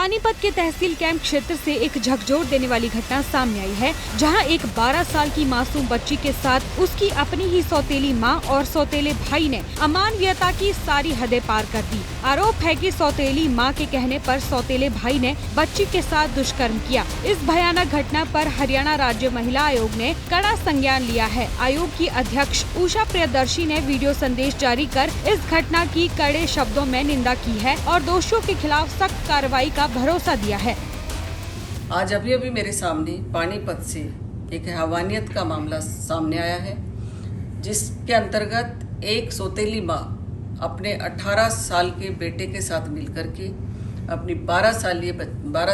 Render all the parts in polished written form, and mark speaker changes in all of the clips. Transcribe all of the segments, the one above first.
Speaker 1: पानीपत के तहसील कैंप क्षेत्र से एक झकझोर देने वाली घटना सामने आई है, जहां एक 12 साल की मासूम बच्ची के साथ उसकी अपनी ही सौतेली मां और सौतेले भाई ने अमानवीयता की सारी हदें पार कर दी। आरोप है कि सौतेली मां के कहने पर सौतेले भाई ने बच्ची के साथ दुष्कर्म किया। इस भयानक घटना पर हरियाणा राज्य महिला आयोग ने कड़ा संज्ञान लिया है। आयोग की अध्यक्ष उषा प्रियदर्शी ने वीडियो संदेश जारी कर इस घटना की कड़े शब्दों में निंदा की है और दोषियों के खिलाफ सख्त कार्रवाई का भरोसा दिया है।
Speaker 2: आज अभी मेरे सामने पानीपत से एक हैवानियत का मामला सामने आया है, जिसके अंतर्गत एक सौतेली माँ अपने 18 साल के बेटे के साथ मिलकर के अपनी 12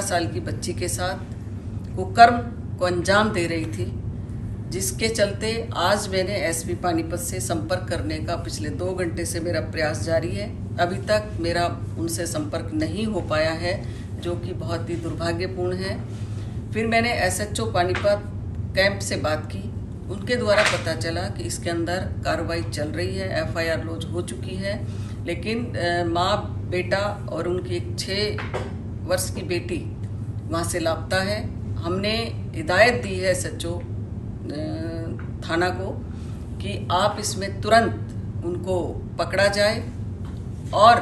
Speaker 2: साल की बच्ची के साथ कुकर्म को अंजाम दे रही थी, जिसके चलते आज मैंने एसपी पानीपत से संपर्क करने का पिछले 2 घंटे से मेरा प्रयास जारी है। अभी तक मेरा उनसे संपर्क नहीं हो पाया है, जो कि बहुत ही दुर्भाग्यपूर्ण है। फिर मैंने एसएचओ पानीपत कैंप से बात की। उनके द्वारा पता चला कि इसके अंदर कार्रवाई चल रही है, एफआईआर लॉन्च हो चुकी है, लेकिन माँ, बेटा और उनकी एक 6 वर्ष की बेटी वहाँ से लापता है। हमने हिदायत दी है एसएचओ थाना को कि आप इसमें तुरंत उनको पकड़ा जाए, और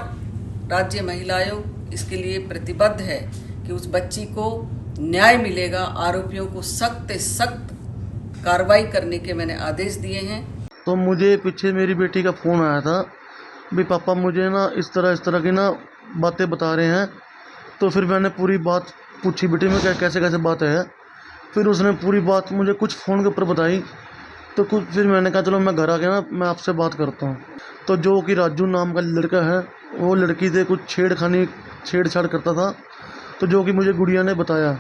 Speaker 2: राज्य महिला आयोग इसके लिए प्रतिबद्ध है कि उस बच्ची को न्याय मिलेगा। आरोपियों को सख्त कार्रवाई करने के मैंने आदेश दिए हैं।
Speaker 3: तो मुझे पीछे मेरी बेटी का फ़ोन आया था, भी पापा मुझे ना इस तरह की ना बातें बता रहे हैं। तो फिर मैंने पूरी बात पूछी, बेटी में कैसे बात है। फिर उसने पूरी बात मुझे कुछ फ़ोन के ऊपर बताई, तो कुछ फिर मैंने कहा चलो मैं घर आ गया ना, मैं आपसे बात करता हूँ। तो जो कि राजू नाम का लड़का है, वो लड़की से कुछ छेड़छाड़ करता था, तो जो कि मुझे गुड़िया ने बताया।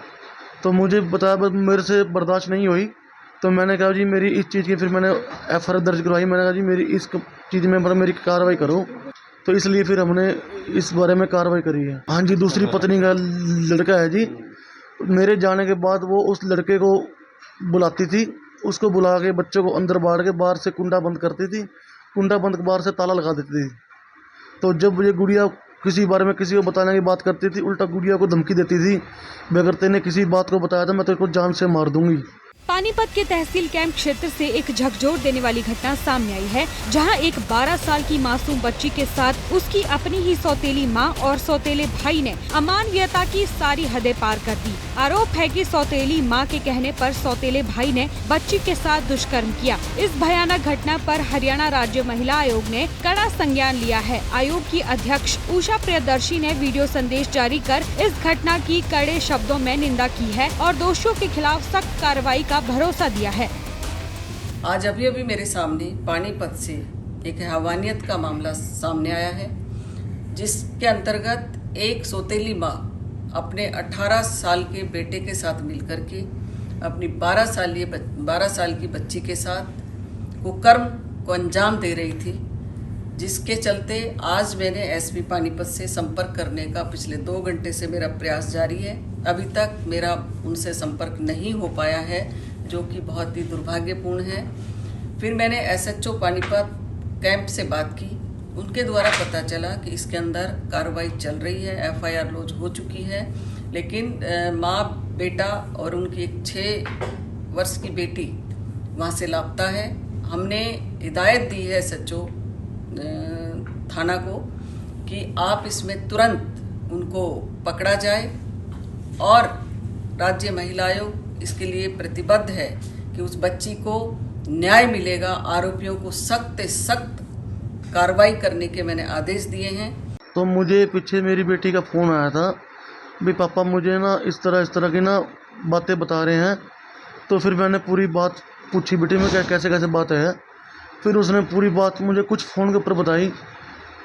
Speaker 3: तो मुझे बताया, मेरे से बर्दाश्त नहीं हुई, तो मैंने कहा जी मेरी इस चीज़ की, फिर मैंने एफआईआर दर्ज करवाई। मैंने कहा जी मेरी इस चीज़ में मेरी कार्रवाई करो। तो इसलिए फिर हमने इस बारे में कार्रवाई करी है। हाँ जी, दूसरी पत्नी का लड़का है जी। मेरे जाने के बाद वो उस लड़के को बुलाती थी, उसको बुला के बच्चों को अंदर बाढ़ के बाहर से कुंडा बंद करती थी, कुंडा बंद के बाहर से ताला लगा देती थी। तो जब ये गुड़िया किसी बारे में किसी को बताने की बात करती थी, उल्टा गुड़िया को धमकी देती थी, अगर तेने किसी बात को बताया तो मैं तेरे को जान से मार दूंगी।
Speaker 1: पानीपत के तहसील कैंप क्षेत्र से एक झकझोर देने वाली घटना सामने आई है, जहां एक 12 साल की मासूम बच्ची के साथ उसकी अपनी ही सौतेली मां और सौतेले भाई ने अमानवीयता की सारी हदें पार कर दी। आरोप है कि सौतेली मां के कहने पर सौतेले भाई ने बच्ची के साथ दुष्कर्म किया। इस भयानक घटना पर हरियाणा राज्य महिला आयोग ने कड़ा संज्ञान लिया है। आयोग की अध्यक्ष उषा प्रियदर्शी ने वीडियो संदेश जारी कर इस घटना की कड़े शब्दों में निंदा की है और दोषियों के खिलाफ सख्त कार्रवाई का भरोसा दिया है।
Speaker 2: आज अभी मेरे सामने पानीपत से एक हैवानियत का मामला सामने आया है, जिसके अंतर्गत एक सौतेली माँ अपने 18 साल के बेटे के साथ मिलकर के अपनी 12 साल की बच्ची के साथ कुकर्म को अंजाम दे रही थी, जिसके चलते आज मैंने एसपी पानीपत से संपर्क करने का पिछले 2 घंटे से मेरा प्रयास जारी है। अभी तक मेरा उनसे संपर्क नहीं हो पाया है, जो कि बहुत ही दुर्भाग्यपूर्ण है। फिर मैंने एसएचओ पानीपत कैंप से बात की। उनके द्वारा पता चला कि इसके अंदर कार्रवाई चल रही है, एफआईआर लॉन्च हो चुकी है, लेकिन माँ, बेटा और उनकी एक 6 वर्ष की बेटी वहाँ से लापता है। हमने हिदायत दी है एसएचओ थाना को कि आप इसमें तुरंत उनको पकड़ा जाए, और राज्य महिला आयोग इसके लिए प्रतिबद्ध है कि उस बच्ची को न्याय मिलेगा। आरोपियों को सख्त कार्रवाई करने के मैंने आदेश दिए हैं।
Speaker 3: तो मुझे पीछे मेरी बेटी का फ़ोन आया था, भी पापा मुझे ना इस तरह की ना बातें बता रहे हैं। तो फिर मैंने पूरी बात पूछी, बेटी में कैसे बात है। फिर उसने पूरी बात मुझे कुछ फ़ोन के ऊपर बताई,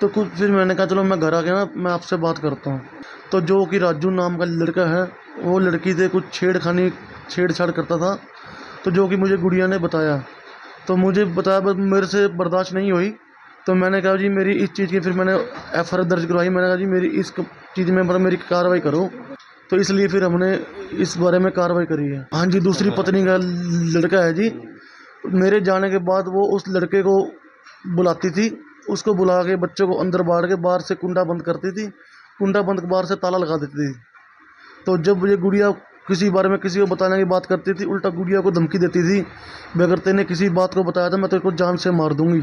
Speaker 3: तो कुछ फिर मैंने कहा चलो मैं घर आ गया ना, मैं आपसे बात करता हूँ। तो जो कि राजू नाम का लड़का है, वो लड़की से कुछ छेड़छाड़ करता था, तो जो कि मुझे गुड़िया ने बताया। तो मुझे बताया, मेरे से बर्दाश्त नहीं हुई, तो मैंने कहा जी मेरी इस चीज़ की, फिर मैंने एफआईआर दर्ज करवाई। मैंने कहा जी मेरी इस चीज़ में मेरी कार्रवाई करो। तो इसलिए फिर हमने इस बारे में कार्रवाई करी है। हाँ जी, दूसरी पत्नी का लड़का है जी। मेरे जाने के बाद वो उस लड़के को बुलाती थी, उसको बुला के बच्चों को अंदर बाढ़ के बाहर से कुंडा बंद करती थी, कुंडा बंद के बाहर से ताला लगा देती थी। तो जब ये गुड़िया किसी बारे में किसी को बताने की बात करती थी, उल्टा गुड़िया को धमकी देती थी, भी अगर तेने किसी बात को बताया तो मैं तेरे को जान से मार दूंगी।